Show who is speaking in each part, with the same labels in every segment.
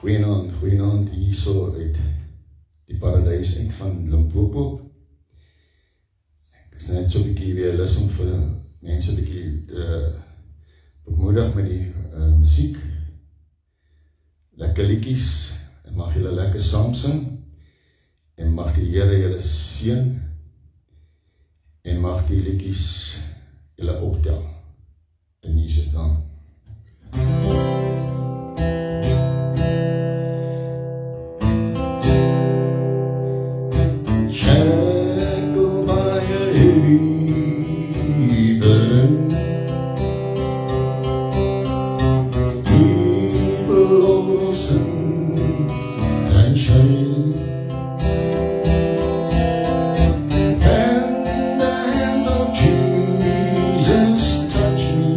Speaker 1: Goeienaand hierso uit die paradijs uit van Limpopo. Ek is net so 'n bietjie weer lus om vir mense 'n bietjie bemoedig met die musiek. Lekker liedjies, en mag julle lekker saam sing, en mag die Here julle seën, en mag die liedjies julle optel, in Jesus naam. Shackled by a heavy burden, evil of sin and shame, and the hand of Jesus touched me,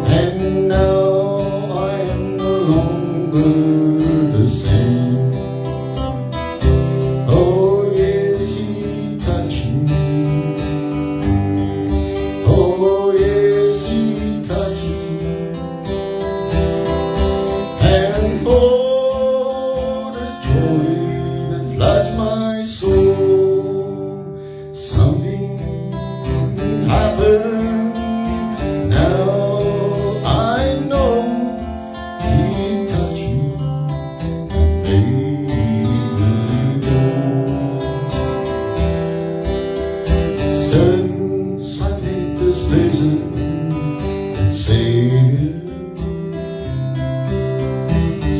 Speaker 1: and now I am no longer the same. Oh yes, He touched me. Oh yes, He touched me. And oh, the joy that floods my soul. Something happened. Now I know He touched me and made me whole. Since I made this pleasant Savior,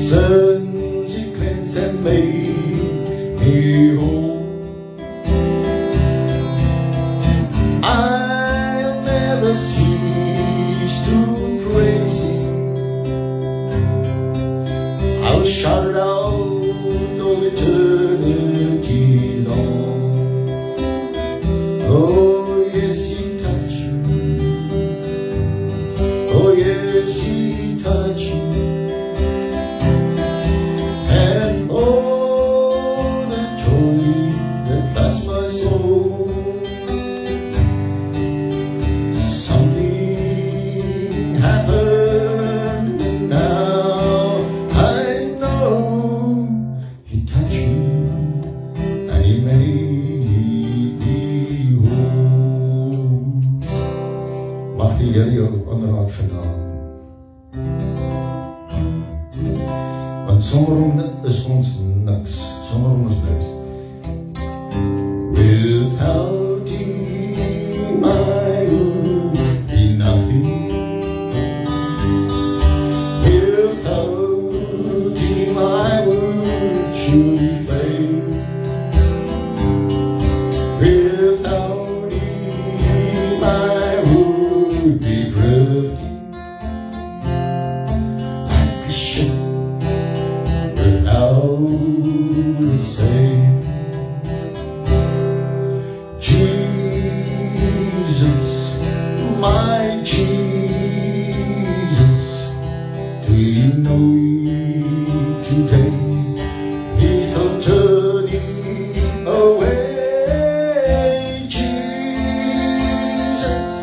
Speaker 1: since He cleansed and made me whole, I'll never cease to praise Him. I'll shout it out all eternity long. Oh yes, He touched me. Oh yes, He touched me. And oh, the joy that floods my soul. Something happened, and now I know He touched me and He made me whole. Mag die Here jou onderhoud vanaand. Want sonder hom is ons niks. Sonder hom is niks. Without Him I would be nothing. Without Him I would surely fail. Without Him I would be drifting like a ship without a sail. Jesus, my Jesus, do you know Him today? Please don't turn Him away. Jesus,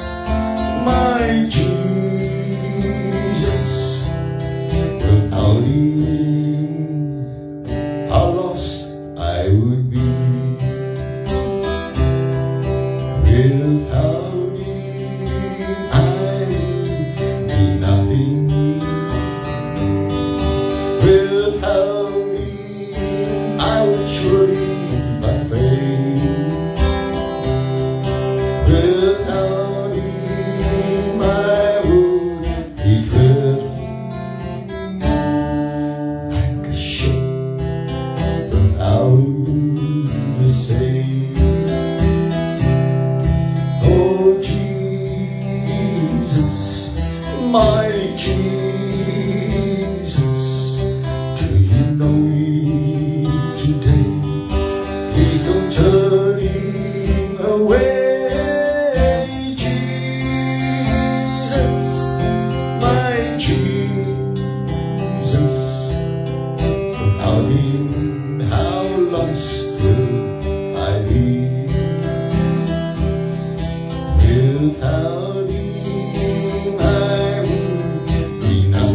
Speaker 1: my Jesus, without Him, how lost I would be. Without Him, I'd be nothing. Without Him, I would surely but fail. Without Him, I would be drifting like a ship without a sail. Oh Jesus, my Jesus, do you know Him today? Please don't turn Him away. Jesus, my Jesus, without Him, how lost will I be? Without Him, I would be nothing.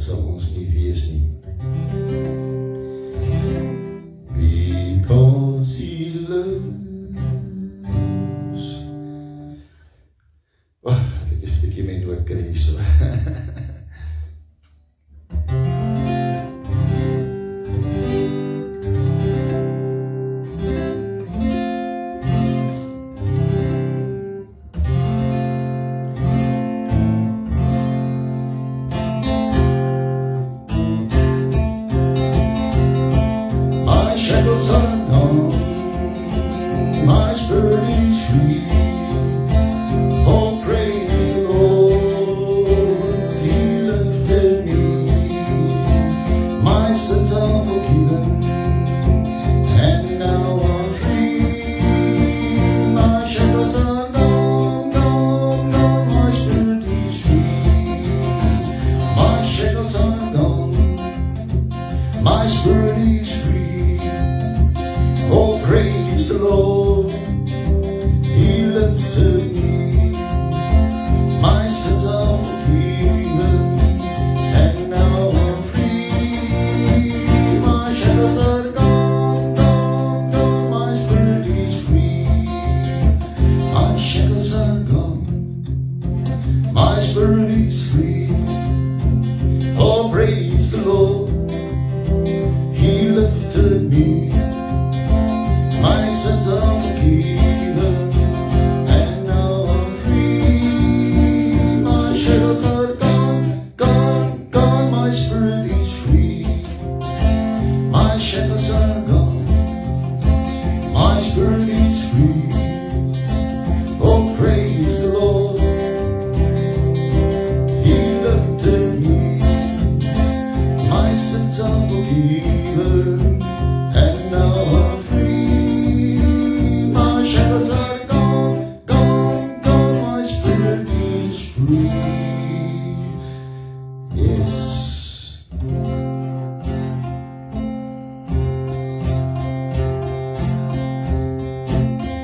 Speaker 1: sal ons nie wees nie. Because he loves. Ek is 'n bietjie my noot kry so. Shackles are gone, my spirit is free. Oh, praise the Lord, He lifted me. My sins are forgiven, and now I'm free. My shackles are gone, gone, gone, my spirit is free. My shackles are gone, my spirit is free. Oh, praise the Lord, He lifted me. My sins are forgiven, and now I'm free. My shackles are gone, gone, gone, my spirit is free. My shackles are gone, my spirit is free. Oh, praise the Lord, He lifted me. My sins are forgiven, and now I'm free. My shackles are gone, gone, gone, my spirit is free. My shackles are gone, my spirit is free. Oh, praise the Lord, He lifted me. My sins are forgiven, and now I'm free. My shackles are gone, gone, gone, my spirit is free. Yes.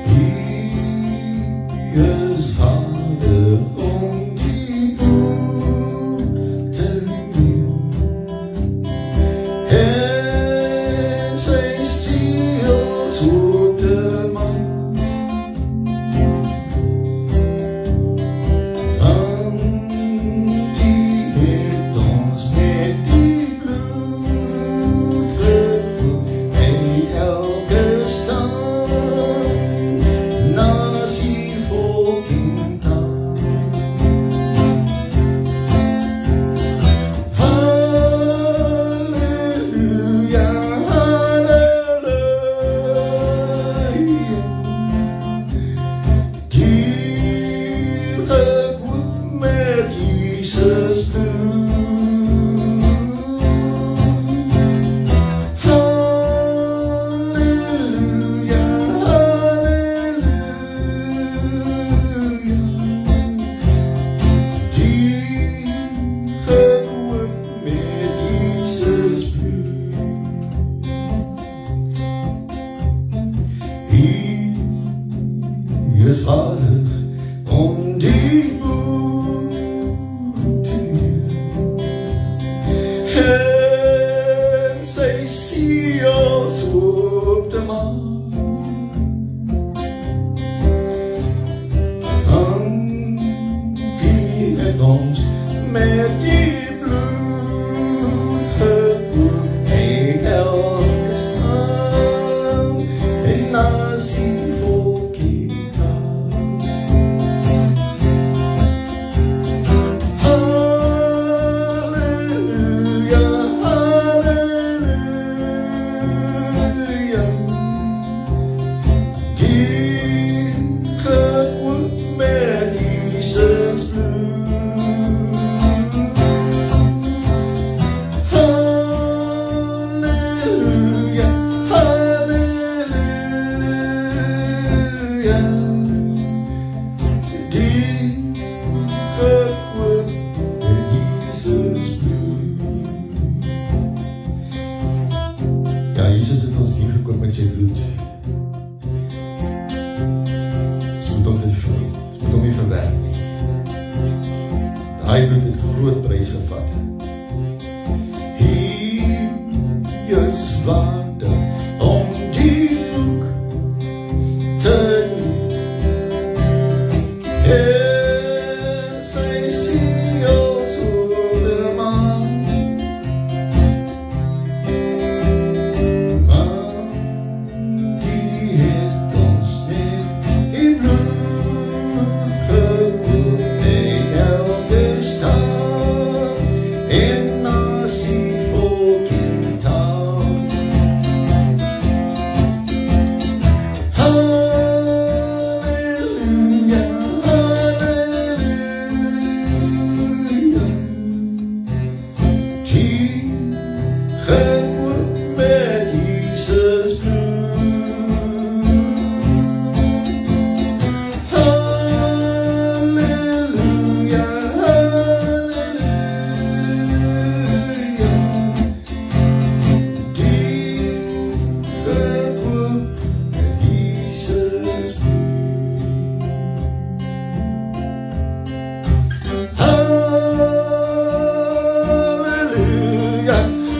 Speaker 1: He is harder on people telling you. En sy siel so te man. Die het ons met die bloed gevoed. Hy elke stad na sy volking taal. Halleluja, halleluja. Die gekoop met Jesus bloed. Halleluja, halleluja. Die gekoop met Jesus bloed. Hy is waardig om die boete en sy siel swoop te maak. Die het ons met die bloed gevoed. Hy elke stad en na sy volking taal. Halleluja, halleluja. Die gekoop met Jesus bloed. Halleluja, halleluja. Die gekoop met Jesus bloed. Ja, Jesus het ons nie gekoop met sy bloed. Ons moet hom nie verwerk nie. Daai bloed het groot prys gevat. water om die hoek te en sy siels oor de maan. Maar die het ons net in bloed gekoop en elke stad en nasie volk in taal. Halleluja, halleluja, die gekoop met Jesus bloed. Halleluja,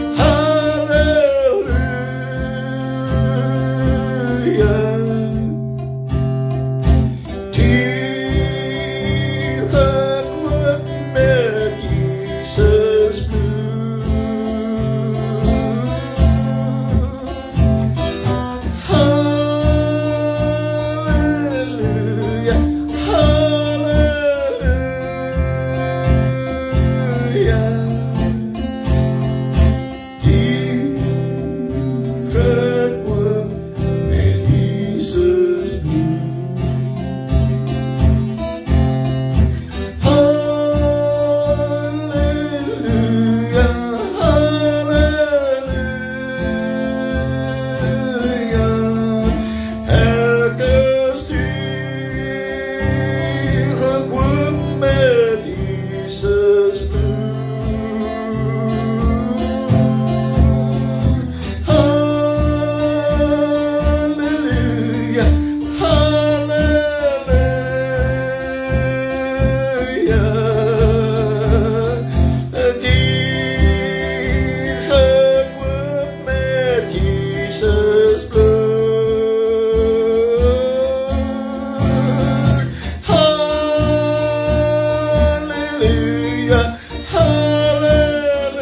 Speaker 1: halleluja, die gekoop met Jesus bloed. Halleluja, halleluja, die gekoop met Jesus bloed. Halleluja, halleluja, die gekoop met Jesus bloed. Halleluja, halleluja, ergens die gekoop met Jesus bloed. Halleluja, halleluja, die gekoop met Jesus bloed. Halleluja, halleluja,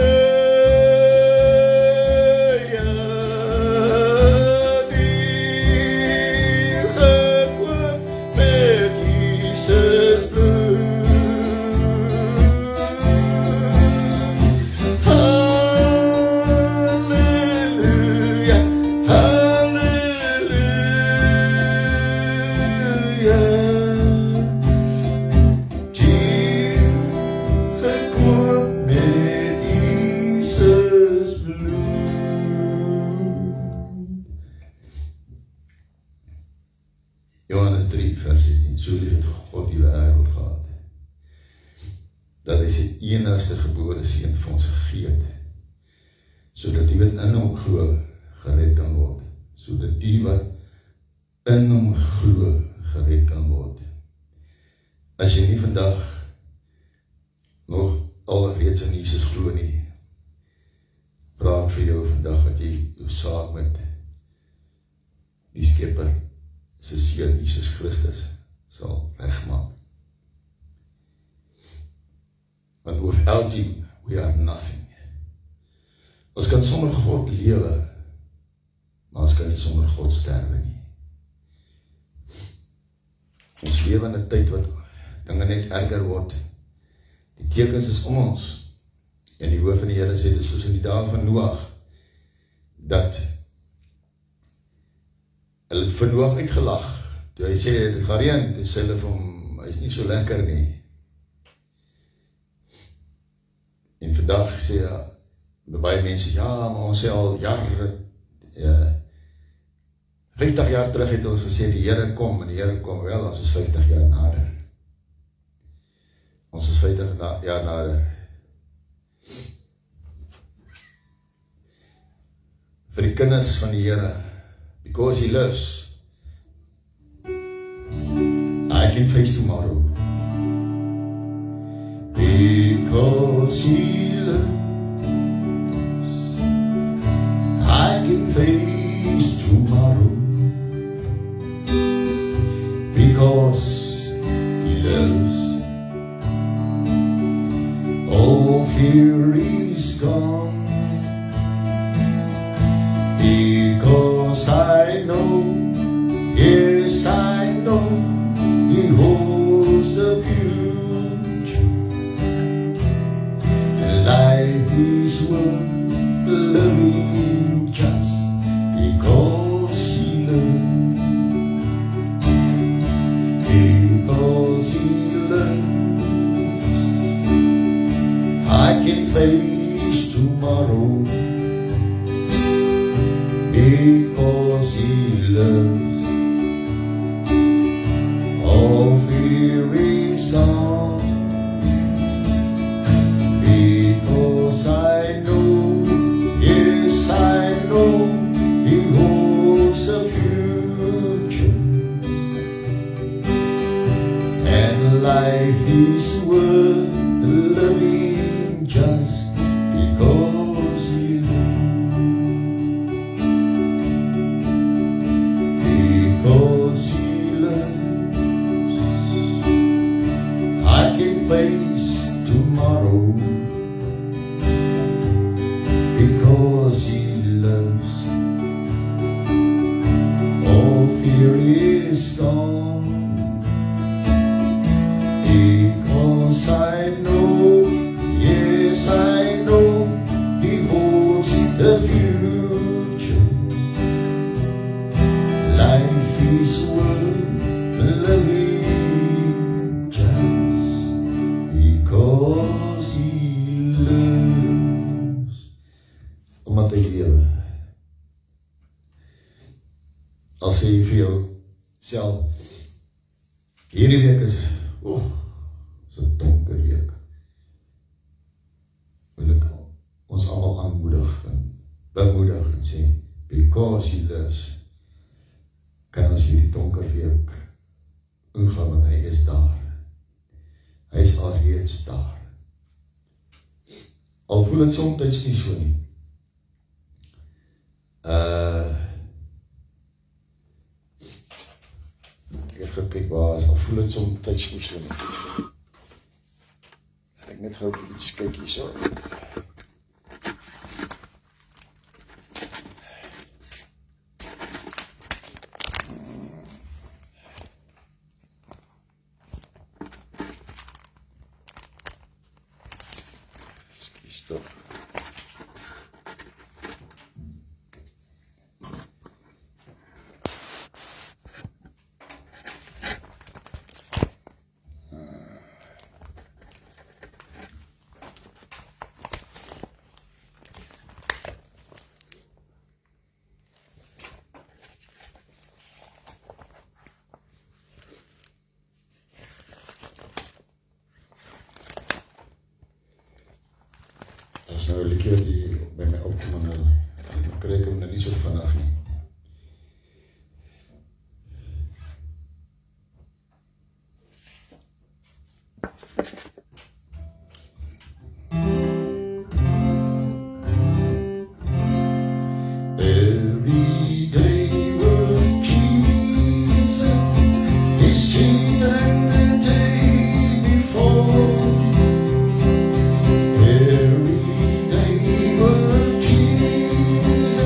Speaker 1: die gekoop met Jesus bloed. Halleluja, halleluja, die gekoop met Jesus bloed. Johannes 3 vers 16, so lief het God die wêreld gehad, dat hy sy enigste gebore seun vir ons gegee het, sodat die wat in hom glo gered kan word, sodat die wat in hom glo gered kan word. As jy nie vandag nog alreeds in Jesus glo nie, vra ek vir jou vandag dat jy jou saak met die Skepper se seun Jesus Christus sal regmaak. Want without him we are nothing. Ons kan sonder God lewe, maar ons kan nie sonder God sterwe nie. Ons lewe in 'n tyd wat dinge net erger word. Die tekens is om ons. En die woord van die Here sê, dit is soos in die dae van Noag, dat hulle het vir Noag uitgelag. Toe hy sê, dit gaan reën, toe sê hulle vir hom, hy is nie so lekker nie. En vandag sê, baie mense, ja, maar ons sê al jare, 50 jaar terug het ons gesê, die Here kom, en die Here kom wel, ons is 50 jaar nader. Ons is 50 jaar nader. Vir die kinders van die Here, because he loves, I can face tomorrow. Because he loves, can face tomorrow because He loves. All fear is gone because I know, yes I know, He holds the future. Life is worth living just because He loves. Because He loves, I can face tomorrow. Because He loves, all fear is gone. Because I know, yes I know, He holds the future. And life is worth living just because He loves. Because He loves, I can face tomorrow. Because He loves, all fear is gone. Because I know, yes I know, He holds the future. Life is worth living just because He loves. Omdat hy lewe. Al sê jy vir jou self, hierdie week is, is 'n donker week. Wil ek ons almal aanmoedig en bemoedig en sê, because He loves, kan ons hierdie donker week ingaan, want Hy is daar. Hy is alreeds daar. Al voel het soms nie so nie. Ek het gekyk waar is, al voel het soms nie so nie. Ek net gou iets kyk hier so. Stop. As nou 'n liedjie die by my opkom en dan kry ek hom nou nie so vinnig nie. Every day with Jesus is sweeter than the day before. Every day with Jesus,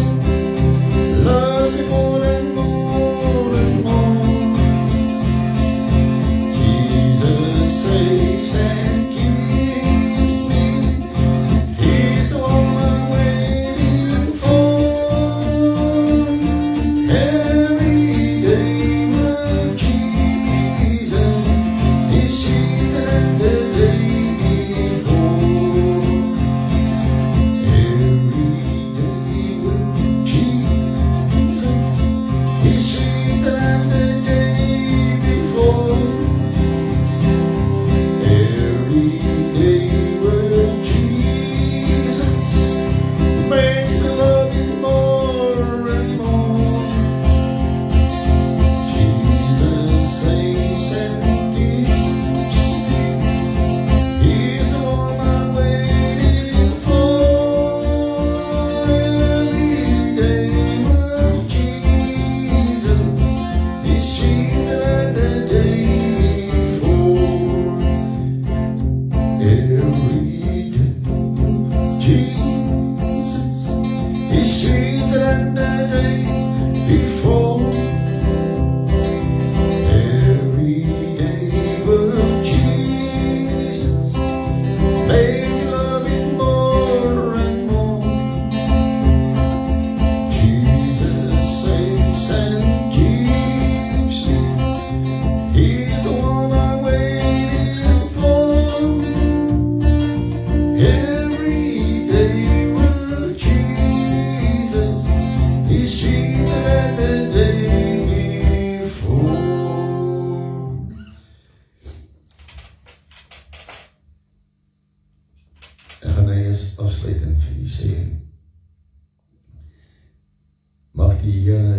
Speaker 1: die Here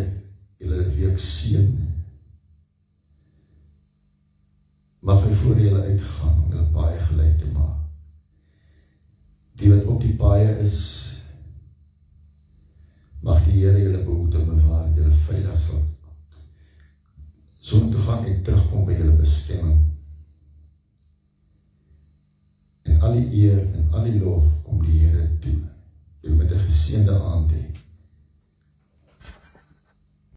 Speaker 1: julle week seën. Mag hy voor julle uitgaan om julle paaie gelyk te maak. Die wat op die paaie is, mag die Here julle behoed en bewaar, dat julle veilig sal soontoe gaan en terugkom by julle bestemming. En al die eer en al die lof kom die Here toe. Julle met 'n geseënde aand hê.